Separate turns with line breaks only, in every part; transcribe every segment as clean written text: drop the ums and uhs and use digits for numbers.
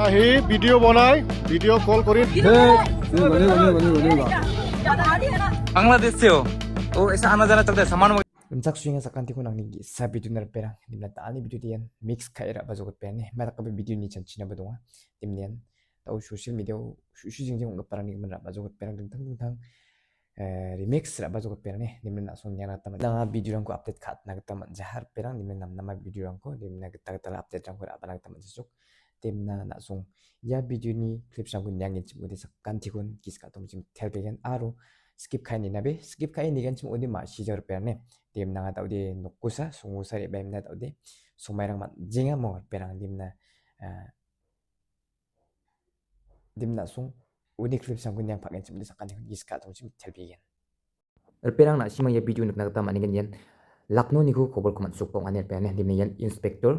আহি ভিডিঅ' বনাই ভিডিঅ' কল কৰি
बांग्लादेश से हो वो ऐसा आना जाना चलता है सामान
Rumsak swing sa kanti ko nang nigi sa video na perang dimna taani video diyan mix khaira bazogot pene mata kabe video ni chan china badonga dimnian tau social media shu jingjing ong parang ni mana bazogot perang ding tang remix ra bazogot perang ne dimna na son nyana taman na video rang ko update khat na taman jahar perang dimna nam nama video rang ko dimna geta update rang ko abana taman jesuk dimna na song ya video ni clip sang kun yang chim odi sa kanti kon kiska tom chim thelbegen aro skip khai ni nabe skip khai ni gan chim odi ma sijar perne tim nanga taude nukusa sungusa re baimna taude sumairang mat jinga mo perang dimna sung uni clip sang kun yang paken chim de sakan giska tong chim thelbigen perang na simang ya video nak ta manigen yan lakno ni ko khobor kuman sukpong aner perne dimna yan inspector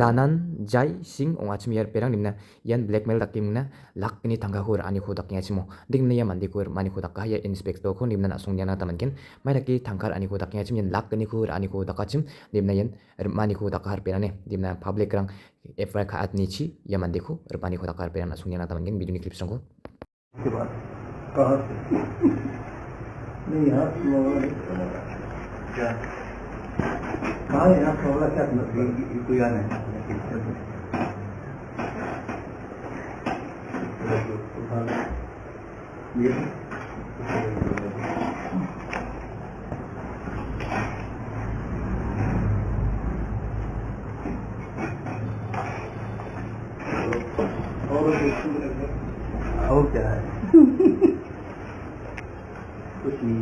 danan jai sing ong achim yar perang dimna yan blackmail takimna lakni thanga hur ani kho takya chimo dimna ya mandi kur mani kho takka ya inspector ko dimna na sung yana tamanken mai taki thangkar ani kho takya chim yan lakni khur ani kho takachim dimna yan mani kho takkar perane dimna public rang fy kha atni chi ya mandi kho mani kho takkar perana sung yana tamanken video ni clip song ko
के बाद कहाँ से नहीं यहाँ क्या कहाँ है यहाँ थोड़ा क्या कोई आना है ये और क्या है कुछ नहीं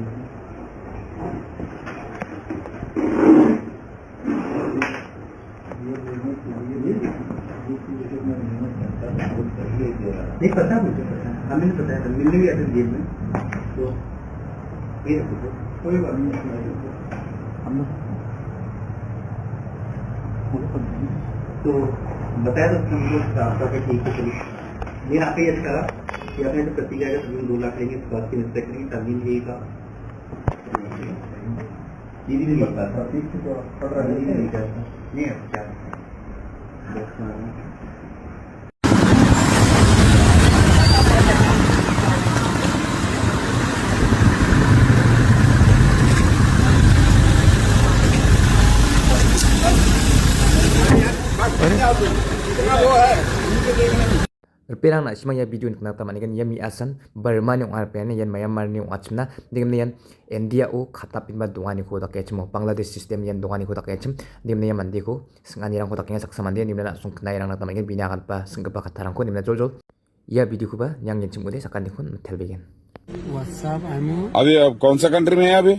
नहीं पता मुझे पता हमें नहीं पता है मिलने भी ऐसे जेब में तो ये रखो कोई बात नहीं हम लोग तो बताया तो हम लोग आपका ठीक है चलिए ये आपने यश करा कि आपने तो प्रतिज्ञा का तमीम 2 लाख लेंगे स्वास्थ्य की रिस्पेक्ट नहीं तमीम यही का दीदी नहीं लगता था ठीक तो पढ़ रहा नहीं कहता नहीं है क्या
perang na simang ya video nak ta manigan yami asan Burma ni ong RPN yan Myanmar ni ong achimna digam yan India o khatapin ba dungani ko da kechmo Bangladesh system yan dungani ko da kechim dimna ya mandi ko sangani rang ko da kenya saksa mandi dimna na sung knai rang na ta manigan bina kan pa singpa khatharang ko dimna jol ya video ko ba yang yen chimode sakani kon thelbegen
WhatsApp आमू
अभी अब कौन सा country में है अभी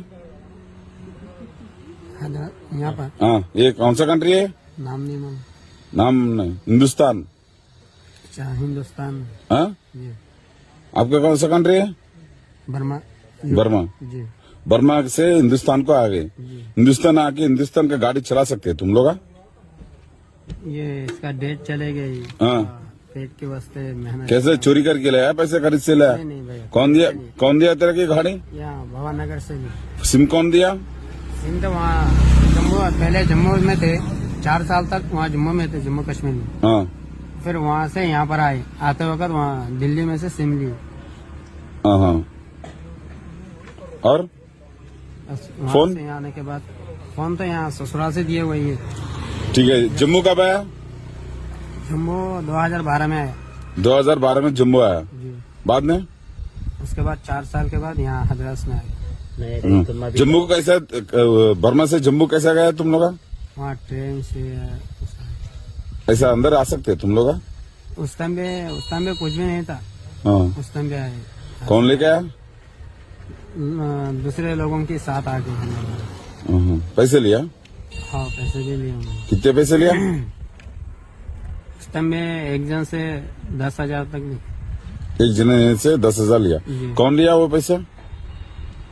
यहाँ पर
हाँ ये कौन सा कंट्री है
नाम नहीं मालूम
नाम नहीं हिंदुस्तान
अच्छा हिंदुस्तान
हाँ
जी
आपका कौन सा कंट्री है
बर्मा
बर्मा
जी
बर्मा से हिंदुस्तान को आ गए हिंदुस्तान आके हिंदुस्तान का गाड़ी चला सकते हैं तुम लोग हाँ?
ये इसका डेट चले गई
हाँ
पेट के वास्ते मेहनत
कैसे चोरी करके लाया पैसे खरीद से लाया
नहीं नहीं भैया
कौन दिया तेरे की गाड़ी
यहाँ भवान नगर से भी
सिम कौन दिया
सिंध तो वहाँ जम्मू पहले जम्मू में थे 4 साल तक वहाँ जम्मू में थे जम्मू कश्मीर में
हाँ
फिर वहाँ से यहाँ पर आए आते वक्त वहाँ दिल्ली में से सिम ली
हाँ हाँ और
वहाँ
फोन?
से यहाँ आने के बाद फोन तो यहाँ ससुराल से दिए हुए ही
ठीक है जम्मू कब आया
जम्मू 2012 में आया
2012 में जम्मू आया
जी
बाद में
उसके बाद 4 साल के बाद यहाँ हजरत में आए
जम्मू को कैसा बर्मा से जम्मू कैसा गया तुम लोग
वहाँ ट्रेन से
ऐसा अंदर आ सकते तुम लोग
उस टाइम पे कुछ भी नहीं था
हाँ
उस टाइम पे आए
कौन लेके आया
दूसरे लोगों के साथ आ गए हम लोग।
पैसे लिया
हाँ पैसे भी लिए उन्होंने।
कितने पैसे लिया
उस टाइम में एक जन से 10,000 तक भी
एक जने से 10,000 लिया
जी।
कौन लिया वो पैसा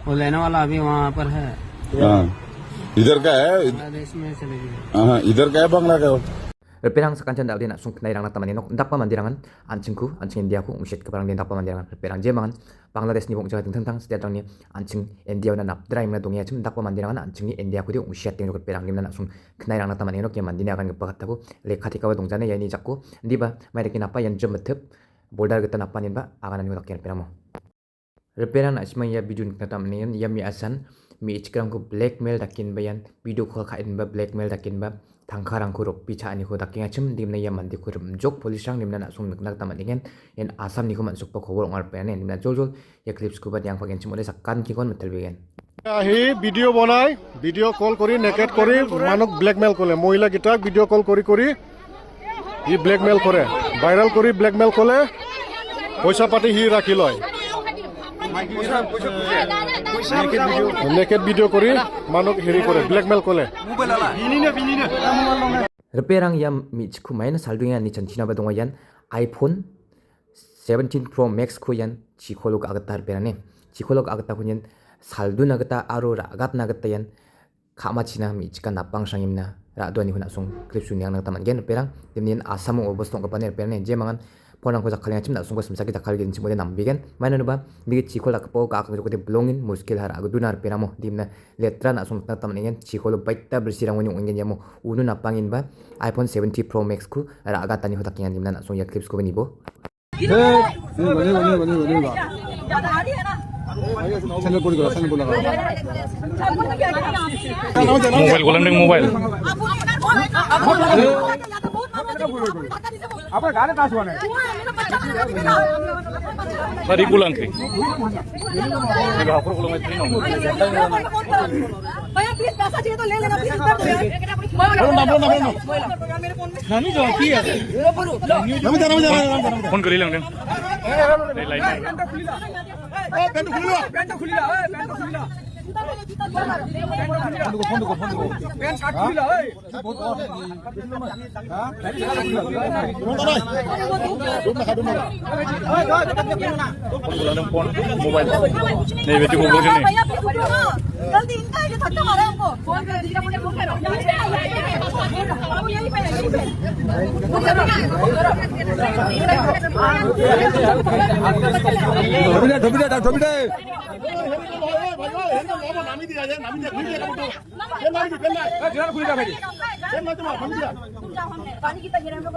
वो लेने वाला अभी वहाँ पर है
हाँ इधर का है
बांग्लादेश में चले गए
हाँ इधर का है बांग्ला का है वो?
Perang sekancan dak nak sung knai rang nak tamani nok dak pamandirangan ancingku ancing India ku ngushet ke perang dak pamandirangan perang jemangan Bangladesh ni bong jaga tentang setiap tahun ni ancing India na nap drai na dongya chum dak pamandirangan ancing ni India ku dia ngushet teng jok perang limna nak sung knai rang nak tamani nok yang mandini akan gepakat taku lekati kawa dongjane yani jakku ndiba mai dekin apa yang jemetep boldar geta napanin ba akan ni dak perang mo Reperan asma ya video nak tamani ya mi asan mi ichkram ku blackmail dakin bayan video call khain ba blackmail dakin ba tangkarang ku rok picha ani ku dakin achum dimna ya mandi ku jok police rang dimna nak sung nak tamani gen yan asam ni ku mansuk pa khobor ngar pa ne dimna jol ya clips ku ba yang pagen chum ole sakkan ki kon metel begen
ahi video bonai video call kori naked kori manok blackmail kole mohila gitak video call kori hi blackmail kore viral kori blackmail kole পয়সা পাতি হি রাখি লয় naked video kori manok hiri kore blackmail kole
Reperang ya mi chku main saldunya ni chanchina ba donga yan iPhone 17 Pro Max ko yan chikholok agatar perane chikholok agata kunyen salduna gata aro ragat na gata yan khama china mi chika napang sangimna ra do ni huna sung clip su nyang na taman gen perang timnin asamu obostong ka paner perane je mangan ponang ko jakhalnya chim na sung ko samsaki jakhal gen chim nam bigen maina no ba mi chikhol ak po ka ak ko de blongin muskil har ag dunar peramo dimna letra na sung ta taman gen chikhol baita bersirang woni ungen jamo unu napangin ba iPhone 70 Pro Max ku ra agata ni hotak yan dimna na sung ya clips ko benibo
mobile गोलन ring mobile सरी गोलन ring ये हापुर गोलन में तीन
भैया please पैसा चाहिए तो ले लेना प्लीज
नानी जो की है फोन करी लंग लाइन मोबाइल नहीं बेटी को बोल नहीं
जल्दी इनका है जो धक्का मारा हमको फोन कर दीजिए मुझे फोन करो अब यही पे पानी कितना गिरा हम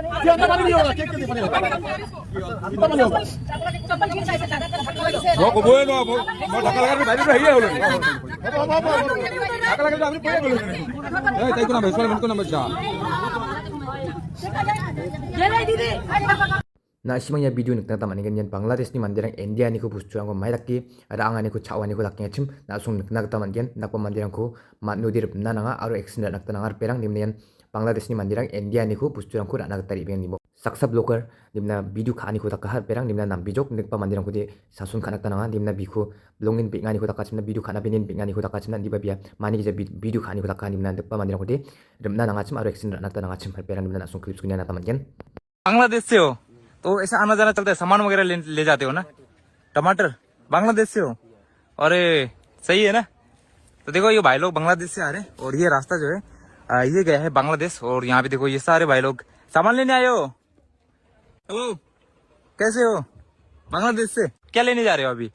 na simanya video nak tama ni ganyan Bangladesh ni mandirang India ni ko busturang ko mailaki raanga ni ko chawani ko laknya chim na sung nak tama gen nak mandirang ko manudir nananga aro action nak tanangar perang dimnian Bangladesh ni mandirang India ni ko busturang ko nak tari ben nibo saksab loker dimna video khani ko takahar perang dimna nam bijok nek pa mandirang ko di sasun khanak tananga dimna biko blongin pingani ko takachimna video khana benin pingani ko takachimna diba bia mani je video khani ko takani dimna nek pa mandirang ko di dimna nanga chim aro action nak tananga chim perang dimna sung clips kunya na tama gen
Bangladesh से हो तो ऐसा आना जाना चलता है सामान वगैरह ले जाते हो ना टमाटर बांग्लादेश से हो अरे सही है ना तो देखो ये भाई लोग बांग्लादेश से आ रहे हैं और ये रास्ता जो है ये गया है बांग्लादेश और यहाँ पे देखो ये सारे भाई लोग सामान लेने आए हो हेलो कैसे हो बांग्लादेश से क्या लेने जा रहे हो अभी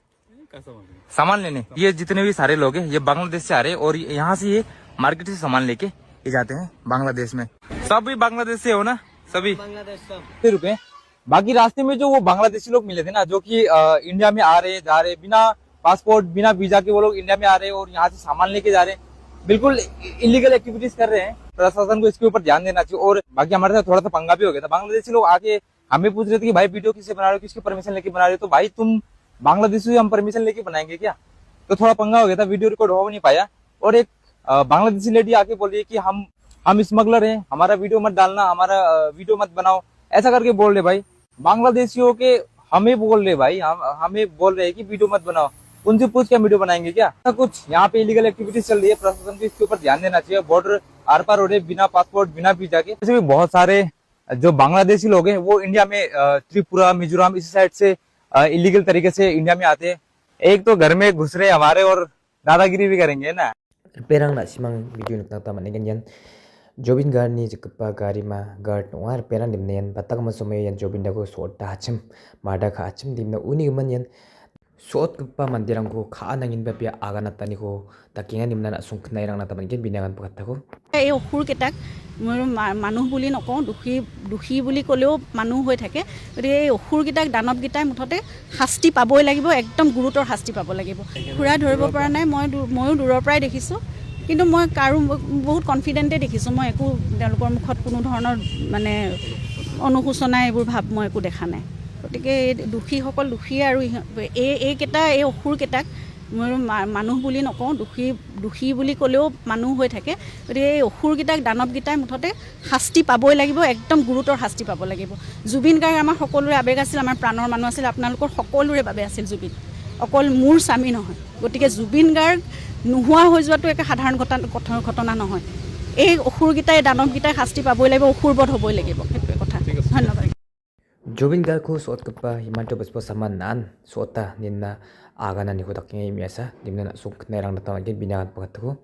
सामान लेने ये जितने भी सारे लोग हैं ये बांग्लादेश से आ रहे हैं और यहाँ से ये मार्केट से सामान लेके ये जाते हैं बांग्लादेश में सब भी बांग्लादेश से हो ना सभी रुपए बाकी रास्ते में जो वो बांग्लादेशी लोग मिले थे ना जो कि इंडिया में आ रहे जा रहे बिना पासपोर्ट बिना वीजा के वो लोग इंडिया में आ रहे और यहाँ से सामान लेके जा रहे हैं बिल्कुल इलीगल एक्टिविटीज कर रहे हैं प्रशासन को इसके ऊपर ध्यान देना चाहिए और बाकी हमारे साथ थोड़ा सा पंगा भी हो गया था बांग्लादेशी लोग आके हमें पूछ रहे थे कि भाई वीडियो किससे बना रहे हो किसकी परमिशन लेके बना रहे हो तो भाई तुम बांग्लादेशी हम परमिशन लेके बनाएंगे क्या तो थोड़ा पंगा हो गया था वीडियो रिकॉर्ड हो नहीं पाया और एक बांग्लादेशी लेडी आके बोल रही है कि हम स्मगलर हैं हमारा वीडियो मत डालना हमारा वीडियो मत बनाओ ऐसा करके बोल रहे भाई बांग्लादेशियों के हमें बोल रहे भाई हमें बोल रहे हैं कि वीडियो मत बनाओ उनसे पूछ के वीडियो बनाएंगे क्या कुछ यहाँ पे इलीगल एक्टिविटीज चल रही है प्रशासन को इसके ऊपर ध्यान देना चाहिए बॉर्डर आर पार हो रहे बिना पासपोर्ट बिना वीजा के वैसे भी बहुत सारे जो बांग्लादेशी लोग हैं वो इंडिया में त्रिपुरा मिजोरम इस साइड से इलीगल तरीके से इंडिया में आते हैं एक तो घर में घुस रहे हमारे और दादागिरी भी करेंगे ना
perang na simang video nak tama ni ganyan Jobin Garni Jikapa Garima Gard Noir Peran Dimnian Batagama Somayan Jobindago Sota Hachim Mardaka Hachim Dimna Uniman Sot Kupa Mandirango Kanangin Babia Aganatanigo Takingan Dimna Sunknairang Natamankin Binagan Patago.
এই অসুৰকেইটাক মই মানুহ বুলি নকওঁ, দোষী বুলি ক'লেও মানুহ হৈ থাকে। গতিকে এই অসুৰকেইটাক দানৱকেইটাই মুঠতে শাস্তি পাবই লাগিব, একদম গুৰুতৰ শাস্তি পাব লাগিব। ঘূৰাই ধৰিব পৰা নাই, ময়ো দূৰৰ পৰাই দেখিছোঁ, কিন্তু মই কাৰো বহুত কনফিডেণ্টে দেখিছোঁ। মই একো তেওঁলোকৰ মুখত কোনো ধৰণৰ মানে অনুশোচনা এইবোৰ ভাৱ মই একো দেখা নাই। গতিকে এই দোষীসকল দোষীয়ে আৰু এই অসুৰকেইটাক মই মানুহ বুলি নকওঁ, দোষী বুলি ক'লেও মানুহ হৈ থাকে। গতিকে এই অসুৰকেইটাক দানৱকেইটাই মুঠতে শাস্তি পাবই লাগিব, একদম গুৰুতৰ শাস্তি পাব লাগিব। জুবিন গাৰ্গ আমাৰ সকলোৰে আৱেগ আছিল, আমাৰ প্ৰাণৰ মানুহ আছিল, আপোনালোকৰ সকলোৰে বাবে আছিল জুবিন, অকল মোৰ স্বামী নহয়। গতিকে জুবিন গাৰ্গ নোহোৱা হৈ যোৱাটো একে সাধাৰণ ঘটনা নহয়। এই অসুৰকেইটাই দানৱকেইটাই শাস্তি পাবই লাগিব, অসুৰবধ হ'বই লাগিব, সেইটোৱে কথা। ধন্যবাদ।
Jobin Garko Sot Kupa Himanto Baspo Saman Nan Sota Nina Agana Nikotaking Miasa Dimna Sunknairang Natamankin Binagan Patago.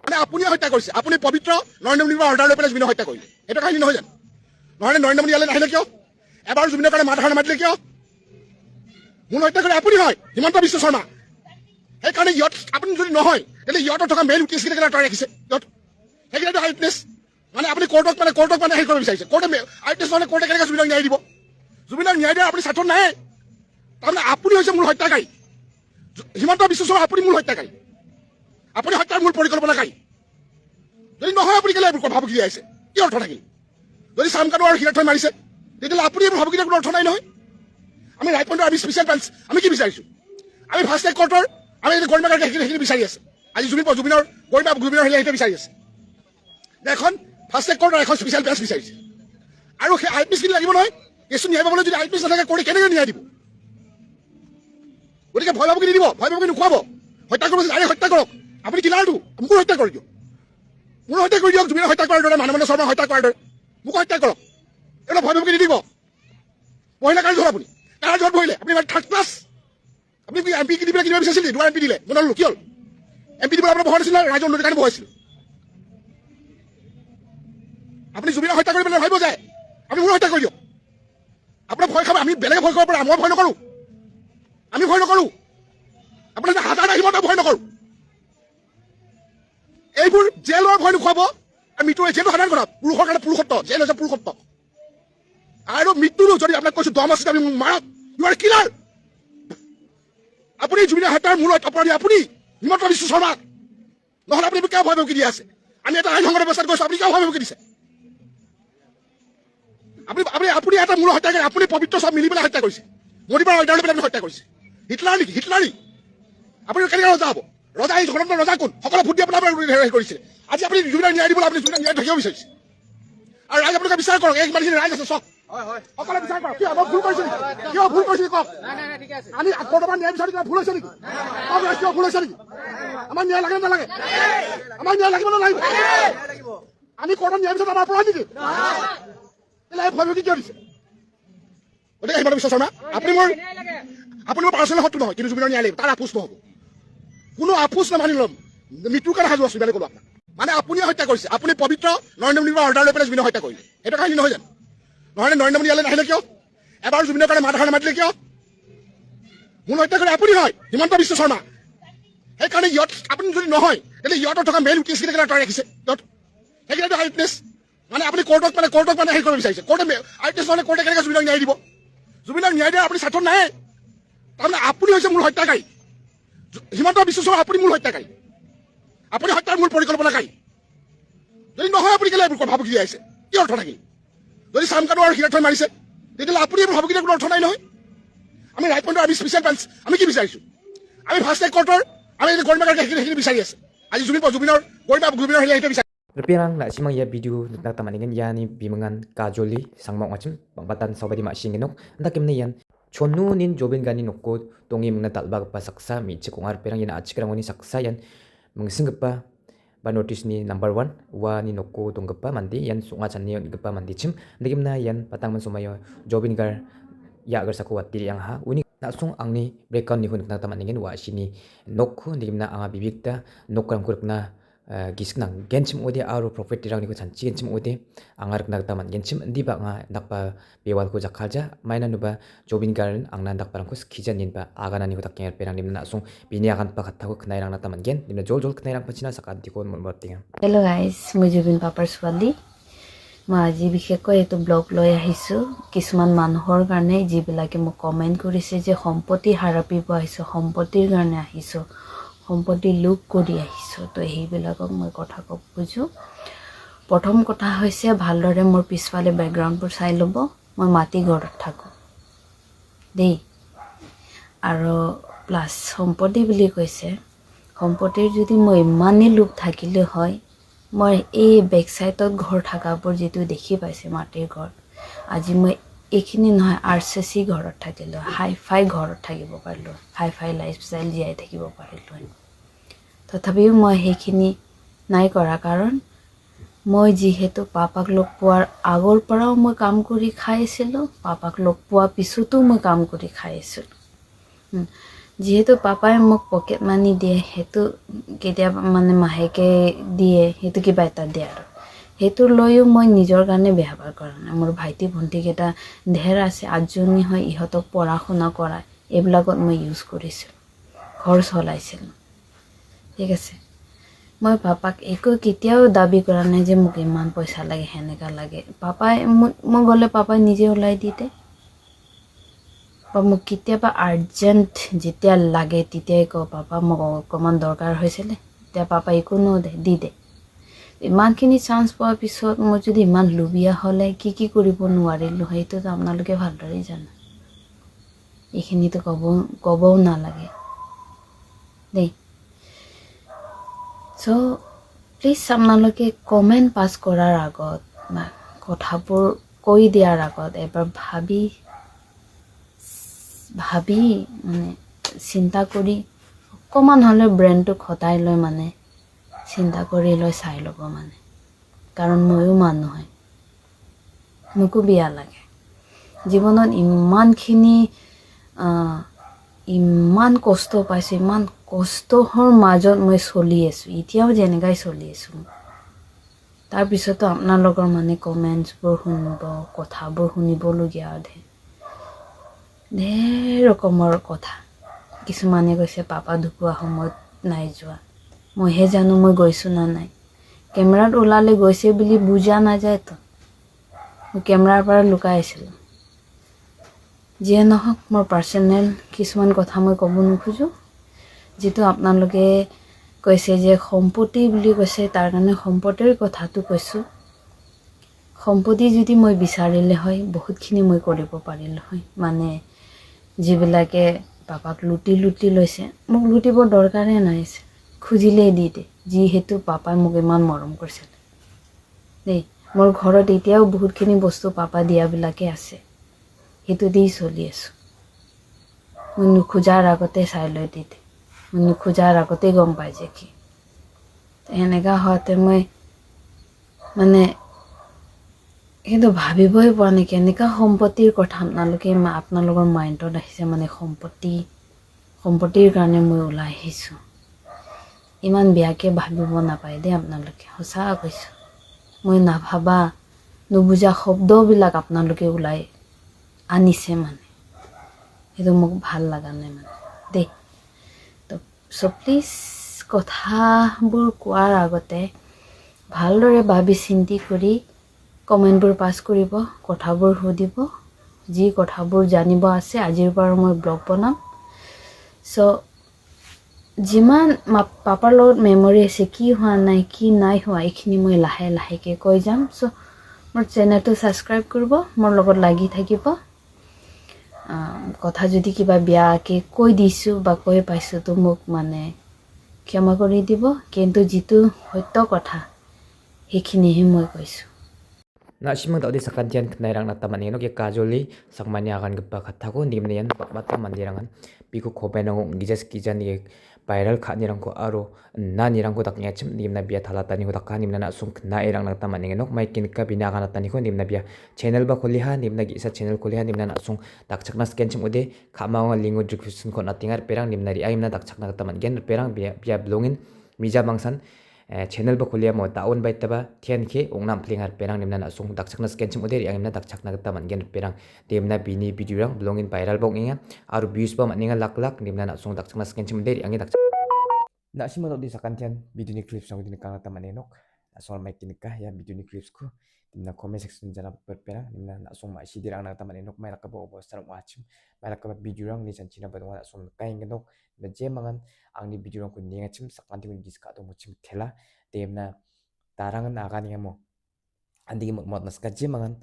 মানে আপুনি হত্যা কৰিছে, আপুনি পবিত্ৰ নৰেন্দ্ৰ মোদীৰ অৰ্ডাৰ লৈ পেলাই জুবিনক হত্যা কৰিলে। এইটো কাহিনী নহয় জানো? নহ'লে নৰেন্দ্ৰ মোদী ইয়ালৈ নাহিলে কিয়? এবাৰ জুবিনৰ কাৰণে মাত নামাতিলে কিয়? মোৰ হত্যা কৰি আপুনি হয় হিমন্ত বিশ্ব শৰ্মা। সেইকাৰণে ইয়াত আপুনি যদি নহয় তেতিয়াহ'লে ইয়াত থকা মেইন উইটনেছকেইটা আঁতৰাই ৰাখিছে। সেইকেইটাটো আইটনেছ মানে আপুনি কোৰ্টক মানে হেৰি কৰিব বিচাৰিছে। কোৰ্টে আইটনেছ নহ'লে কোৰ্টে কেনেকৈ জুবিনক ন্যায় দিব? জুবিনক ন্যায় দিয়াৰ আপুনি স্বাৰ্থ নাই। তাৰমানে আপুনি হৈছে মূল হত্যাকাৰী। হিমন্ত বিশ্ব শৰ্মা আপুনি মূল হত্যাকাৰী, আপুনি হত্যাৰ মূল পৰিকল্পনাকাৰী। যদি নহয় আপুনি কেলে এইবোৰ ভাবুকি দিয়াইছে, কি অৰ্থ থাকিল? যদি চামকানো আৰু হীৰাথৈ মাৰিছে তেতিয়াহ'লে আপুনি এইবোৰ ভাবুকি দিয়াৰ কোনো অৰ্থ নাই নহয়। আমি ৰাইট পইণ্টৰ আমি স্পেচিয়েল ব্ৰাঞ্চ আমি কি বিচাৰিছোঁ? আমি ফাৰ্ষ্ট ট্ৰেক কোৰ্টৰ আমি গৰিমা গাৰ্গে সেইখিনি বিচাৰি আছে। আজি জুবিনৰ গৰিমা সেইটো বিচাৰি আছে। এখন ফাৰ্ষ্ট ট্ৰেক কোৰ্টৰ এখন স্পেচিয়েল ব্ৰাঞ্চ বিচাৰিছে, আৰু সেই আইপিএছখিনি লাগিব নহয়। কেছটো ন্যায় পাবলৈ যদি আইপিএছ নাথাকে কৰি কেনেকৈ ন্যায় দিব? গতিকে ভয় ভাবুকি নিদিব, ভয় ভাবুকি নোখোৱাব। হত্যা কৰিব ডাইৰেক্ট হত্যা কৰক। আপুনি কিলাৰটো মোকো হত্যা কৰি দিয়ক, মোৰো হত্যা কৰি দিয়ক। জুবিনক হত্যা কৰাৰ দৰে, মানৱ শৰ্মাক হত্যা কৰাৰ দৰে মোকো হত্যা কৰক। এইবিলাক ভয় ভাবুকি নিদিব। বহিলে কাৰ ধৰ আপুনি কাৰ ধৰত বহিলে আপুনি থাৰ্ড ক্লাছ। আপুনি এমপি দি পেলাই কিনিব বিচাৰিছিল, দুবাৰ এমপি দিলে, মই নললো। কি হ'ল? এমপি দিবলৈ আপোনাৰ বহা নাছিলে, ৰাইজৰ উন্নতিৰ কাৰণে বহাইছিল। আপুনি জুবিনক হত্যা কৰি পেলাই ভাবিব যায় আপুনি মোৰো হত্যা কৰি দিয়ক। আপোনাৰ ভয় খাব, আমি বেলেগে ভয় কৰিব পাৰে, মই ভয় নকৰোঁ। আমি ভয় নকৰোঁ, আপোনাৰ হাজাৰ আহিব ভয় নকৰোঁ। এইবোৰ জেলৰ ভয় নোখোৱাব। আৰু মৃত্যু জেলটো সাধাৰণ কথা, পুৰুষৰ কাৰণে পুৰুষত্ব, জেল হৈছে পুৰুষত্ব। আৰু মৃত্যুৰো যদি আপোনাক কৈছো দম আছে আপুনি মাৰক, ইউ আৰ কিলাৰ। আপুনি জুবিনৰ হত্যাৰ মূল অপৰাধী আপুনি হিমন্ত বিশ্ব শৰ্মা। নহ'লে আপুনি কিয় ভয় ভাবুকি দি আছে? আমি এটা আইন সংগঠন ব্যৱস্থাত গৈছো, আপুনি কিয় ভয় ভাবুকি দিছে? আপুনি এটা মূল হত্যাকাৰী, আপুনি পবিত্ৰ চব মিলি পেলাই হত্যা কৰিছে। মোদীৰ পৰা অৰ্ডাৰ লৈ পেলাই হত্যা কৰিছে। হিটলাৰ নেকি? হিটলাৰী আপুনি কেনেকৈ ৰজা হ'ব? ৰজা এই গণতন্ত্ৰ ৰজা কোন? সকলো ভোট দি আপোনাৰ হেৰি কৰিছে। আজি আপুনি জুবিনক ন্যায় দিবলৈ আপুনি জুবিনক ন্যায় থাকিব বিচাৰিছে। আৰু ৰাইজ আপোনালোকে বিচাৰ কৰক, ইমানখিনি ৰাইজ আছে চক সকলোৱে বিচাৰ কৰক। কিয় ভুল কৰিছে নেকি? কিয় ভুল কৰিছে নেকি কওক? আমি বৰ্তমান ন্যায় বিচাৰি কিবা ভুল হৈছে নেকি? কওক ৰাইজ, কিয় ভুল হৈছে নেকি? আমাৰ ন্যায় লাগে নালাগে? আমাৰ ন্যায় লাগিব নে নালাগিব? আমি কোৰ্টত ন্যায় বিচাৰি আমাৰ পৰা নেকি? ভয় ভাবুকি কিয় দিছে? গতিকে হিমন্ত বিশ্ব শৰ্মা আপুনি মোৰ পাৰ্চনেল শত্ৰু নহয়, কিন্তু জুবিনৰ ন্যায় লাগিব, তাৰ আপোচ নহ'ব। কোনো আপোচ নামানি ল'ম, মৃত্যুৰ কাৰণে সাজু আছো বেলেগ ক'লো আপোনাক। মানে আপুনিয়ে হত্যা কৰিছে, আপুনি পবিত্ৰ নৰেন্দ্ৰ মোদীৰ পৰা অৰ্ডাৰ লৈ পেলাই জুবিনক হত্যা কৰিলে। এইটো কাহিনী নহয় জানো? নহ'লে নৰেন্দ্ৰ মোদী ইয়ালৈ নাহিলে কিয়? এবাৰ জুবিনৰ কাৰণে মাত নামাতিলে কিয়? মোৰ হত্যা কৰি আপুনি হয় হিমন্ত বিশ্ব শৰ্মা। সেইকাৰণে ইয়াত আপুনি যদি নহয় তেতিয়াহ'লে ইয়াত থকা মেইন উইটনেছকেইটা আঁতৰাই ৰাখিছে। সেইকেইটাটো আইটনেছ মানে আপুনি কোৰ্টক মানে হেৰি কৰিব বিচাৰিছে। কোৰ্টে আইটনেছ নহ'লে কোৰ্টে কেনেকৈ জুবিনক ন্যায় দিব? জুবিনক ন্যায় দিয়াৰ আপুনি স্বাৰ্থ নাই। তাৰমানে আপুনি হৈছে মূল হত্যাকাৰী। হিমন্ত বিশ্ব শৰ্মা আপুনি মূল হত্যাকাৰী, আপুনি হত্যাৰ মূল পৰিকল্পনাকাৰী। যদি নহয় আপুনি কেলে এইবোৰ ভাবুকি দিয়াইছে, কি অৰ্থ থাকিল? যদি চামকানো আৰু হীৰাথৈ মাৰিছে তেতিয়াহ'লে আপুনি এইবোৰ ভাবুকি দিয়াৰ কোনো অৰ্থ নাই নহয়। আমি ৰাইট পইণ্টৰ আমি স্পেচিয়েল ব্ৰাঞ্চ আমি কি বিচাৰিছোঁ? আমি ফাৰ্ষ্ট ট্ৰেক কোৰ্টৰ আমি গৰিমা গাৰ্গে সেইখিনি বিচাৰি আছে। আজি জুবিনৰ গৰিমা সেইটো বিচাৰি।
Perang na simang ya video na tamaningan yani bimangan kajoli sangmong achim batan sabadi ma singenok ndakim na yan chonu nin jobin gani nokko tongi mengna talba pa saksa mi chikongar perang yana achikrang ni saksa yan mengsingpa ba notice ni number 1 wa ni nokko tongpa mandi yan sunga channi gpa mandi chim ndakim na yan patang man sumayo jobin gar ya agar saku watir yang ha uni nasung angni breakdown ni hun na tamaningan wa sini nokko ndakim na anga bibikta nokram kurkna gisnang genchim ode aro profit tirang niko chan genchim ode angar knak taman genchim ndi ba nga nakpa bewal ko jakhalja maina nuba jobin garan angna dak parang ko skijan nin ba agana niko tak ker perang nimna sung bini akan pa khatta ko khnai rang na taman gen nimna jol jol khnai rang pachina sakat dikon mon mortinga
hello' guys মই জুবিন পাপাৰ ছোৱালী মই আজি বিশেষকৈ এইটো blog লৈ আহিছোঁ কিছুমান মানুহৰ কাৰণে যিবিলাকে মোক কমেণ্ট কৰিছে যে সম্পত্তি হাৰাপিব আহিছোঁ সম্পত্তিৰ কাৰণে আহিছোঁ সম্পত্তি লুক কৰি আহিছোঁ তো সেইবিলাকক মই কথা ক'ব খোজোঁ প্ৰথম কথা হৈছে ভালদৰে মোৰ পিছফালে বেকগ্ৰাউণ্ডবোৰ চাই ল'ব মই মাটি ঘৰত থাকোঁ দেই আৰু প্লাছ সম্পত্তি বুলি কৈছে সম্পত্তিৰ যদি মই ইমানেই লোভ থাকিলে হয় মই এই বেক চাইডত ঘৰ থকাবোৰ যিটো দেখি পাইছে মাটিৰ ঘৰ আজি মই এইখিনি নহয় RCC ঘৰত থাকিলোঁ হাই ফাই ঘৰত থাকিব পাৰিলোঁ হাই ফাই লাইফষ্টাইল জীয়াই থাকিব পাৰিলোঁ তথাপিও মই সেইখিনি নাই কৰা কাৰণ মই যিহেতু পাপাক লগ পোৱাৰ আগৰ পৰাও মই কাম কৰি খাই আছিলোঁ পাপাক লগ পোৱাৰ পিছতো মই কাম কৰি খাই আছিলোঁ যিহেতু পাপাই মোক পকেট মানি দিয়ে সেইটো কেতিয়াবা মানে মাহেকে দিয়ে সেইটো কিবা এটা দিয়ে আৰু সেইটো লৈও মই নিজৰ কাৰণে বেহাবাৰ কৰা নাই মোৰ ভাইটি ভণ্টিকেইটা ঢেৰ আছে 8জনী হয় ইহঁতক পঢ়া শুনা কৰা এইবিলাকত মই ইউজ কৰিছিলোঁ ঘৰ চলাইছিলোঁ ঠিক আছে মই পাপাক একো কেতিয়াও দাবী কৰা নাই যে মোক ইমান পইচা লাগে সেনেকা লাগে পাপাই মই গ'লে পাপাই নিজে ওলাই দিতে বা মোক কেতিয়াবা আৰ্জেণ্ট যেতিয়া লাগে তেতিয়াই কওঁ পাপা মোক অকণমান দৰকাৰ হৈছিলে তেতিয়া পাপাই একো নদে দি দে ইমানখিনি চান্স পোৱাৰ পিছত মই যদি ইমান লোভীয়া হ'লে কি কৰিব নোৱাৰিলোঁ সেইটোতো আপোনালোকে ভালদৰে জানে এইখিনিতো ক'বও নালাগে দেই চ' প্লিজ আপোনালোকে কমেণ্ট পাছ কৰাৰ আগত বা কথাবোৰ কৈ দিয়াৰ আগত এবাৰ ভাবি মানে চিন্তা কৰি অকণমান হ'লেও ব্ৰেইনটো খটাই লৈ মানে চিন্তা কৰি লৈ চাই ল'ব মানে কাৰণ ময়ো মানুহ হয় মোকো বেয়া লাগে জীৱনত ইমান কষ্ট পাইছোঁ ইমান কষ্টৰ মাজত মই চলি আছোঁ এতিয়াও যেনেকৈ চলি আছোঁ তাৰপিছতো আপোনালোকৰ মানে কমেণ্টছবোৰ শুনিব কথাবোৰ শুনিবলগীয়া ঢেৰ ৰকমৰ কথা কিছুমানে কৈছে পাপা ঢুকোৱা সময়ত নাই যোৱা মইহে জানো মই গৈছোঁ না নাই কেমেৰাত ওলালে গৈছে বুলি বুজা নাযায়তো মই কেমেৰাৰ পৰা লুকাই আছিলোঁ যিয়ে নহওক মোৰ পাৰ্চনেল কিছুমান কথা মই ক'ব নোখোজোঁ যিটো আপোনালোকে কৈছে যে সম্পত্তি বুলি কৈছে তাৰ কাৰণে সম্পত্তিৰ কথাটো কৈছোঁ সম্পত্তি যদি মই বিচাৰিলে হয় বহুতখিনি মই কৰিব পাৰিলোঁ হয় মানে যিবিলাকে পাপাক লুটি লৈছে মোক লুটিব দৰকাৰেই নাই খুজিলেই দি দে যিহেতু পাপাই মোক ইমান মৰম কৰিছিল দেই মোৰ ঘৰত এতিয়াও বহুতখিনি বস্তু পাপা দিয়াবিলাকে আছে সেইটো দি চলি আছোঁ মই নোখোজাৰ আগতে চাই লৈ দি দে মই নোখোজাৰ আগতে গম পাই যে কি এনেকুৱা হোৱাতে মই মানে কিন্তু ভাবিবই পোৱা নাই কেনেকুৱা সম্পত্তিৰ কথা আপোনালোকৰ মাইণ্ডত আহিছে মানে সম্পত্তিৰ কাৰণে মই ওলাই আহিছোঁ ইমান বেয়াকৈ ভাবিব নাপায় দেই আপোনালোকে সঁচা কৈছোঁ মই নাভাবা নুবুজা শব্দবিলাক আপোনালোকে ওলাই আনিছে মানে সেইটো মোক ভাল লগা নাই মানে দেই তো চ' প্লিজ কথাবোৰ কোৱাৰ আগতে ভালদৰে ভাবি চিন্তি কৰি কমেণ্টবোৰ পাছ কৰিব কথাবোৰ সুধিব যি কথাবোৰ জানিব আছে আজিৰ পৰা মই ব্লগ বনাম চ' যিমান পাপাৰ লগত মেমৰি আছে কি হোৱা নাই কি নাই হোৱা এইখিনি মই লাহেকৈ কৈ যাম চ' মোৰ চেনেলটো ছাবস্ক্ৰাইব কৰিব মোৰ লগত লাগি থাকিব কথা যদি কিবা বেয়াকৈ কৈ দিছোঁ বা কৈ পাইছোঁ তো মোক মানে ক্ষমা কৰি দিব কিন্তু যিটো সত্য কথা সেইখিনিহে মই কৈছোঁ
na simang tau di sakantian knairang na taman no ke kajoli sakmani akan gepa khathako nimnian mata mandirangan piku khopenang gijas kijan ye viral khanirang ko aro na nirang ko taknya chim nimna bia thala tani ko takha nimna na sung na irang na taman nok mai kin ka bina kana tani ko nimna bia channel ba kholiha nimna gi sa channel kholiha nimna na sung dakchakna scan chim ude khamawa lingo description ko na tingar perang nimna ri aimna dakchakna taman gen perang bia blongin mija bangsan channel ba kulia mo taon bai taba thian ke ongnam pling har perang nimna na sung dak chakna scan chim oder yang nimna dak chakna gata man gen perang temna bini video rang belongin viral bong inga aru views ba maninga lak lak nimna na sung dak chakna scan chim oder yang dak na sima di sakan thian video ni clips sang din kang ta manenok asol mai kinikah ya video ni clips ku dimna comment section jana berperang dimna na sung ma si dirang na ta manenok mai rakabo bo sarang wachim mai rakaba video rang ni chan china badwa na sung kai ngenok na je mangan angni video rang ku ninga chim sakan tin gis ka to mo chim thela temna tarangan akan yang mo andi mot nas ka je mangan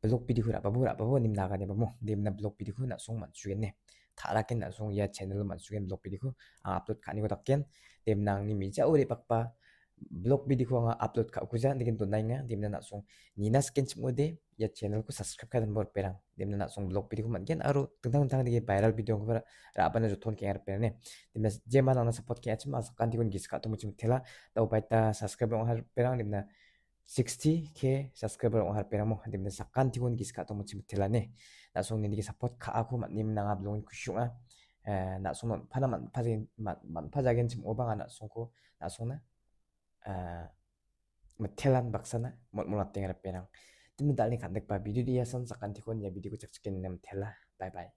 blog video ku rapabu nim na kan mo dimna blog video ku na sung man suyen ne tharakin na sung ya channel man suyen blog video ku upload kani ko takken temnang ni mi ja uri pakpa blog video ko nga upload ka kuja dikin tunay nga dimna na sung nina skin chimode ya channel ko subscribe ka dan bor perang dimna na sung blog video ko man gen aro tentang dige viral video ko para ra na joton ke ar perane dimna jema na support ke achim as kan tikon gis ka to muchim thela tau baita subscribe ong har perang dimna 60k subscriber ong har perang mo dimna sakan tikon gis ka to muchim thela ne na sung ni dige support ka aku man nim na nga blogin kusyunga na sung man pajagen chim obang na sung ko na sung na metelan baksana mulat tengar perang tim dal ni kandak pa video dia san sakan tikon ya video ko cak cekin nem tela bye bye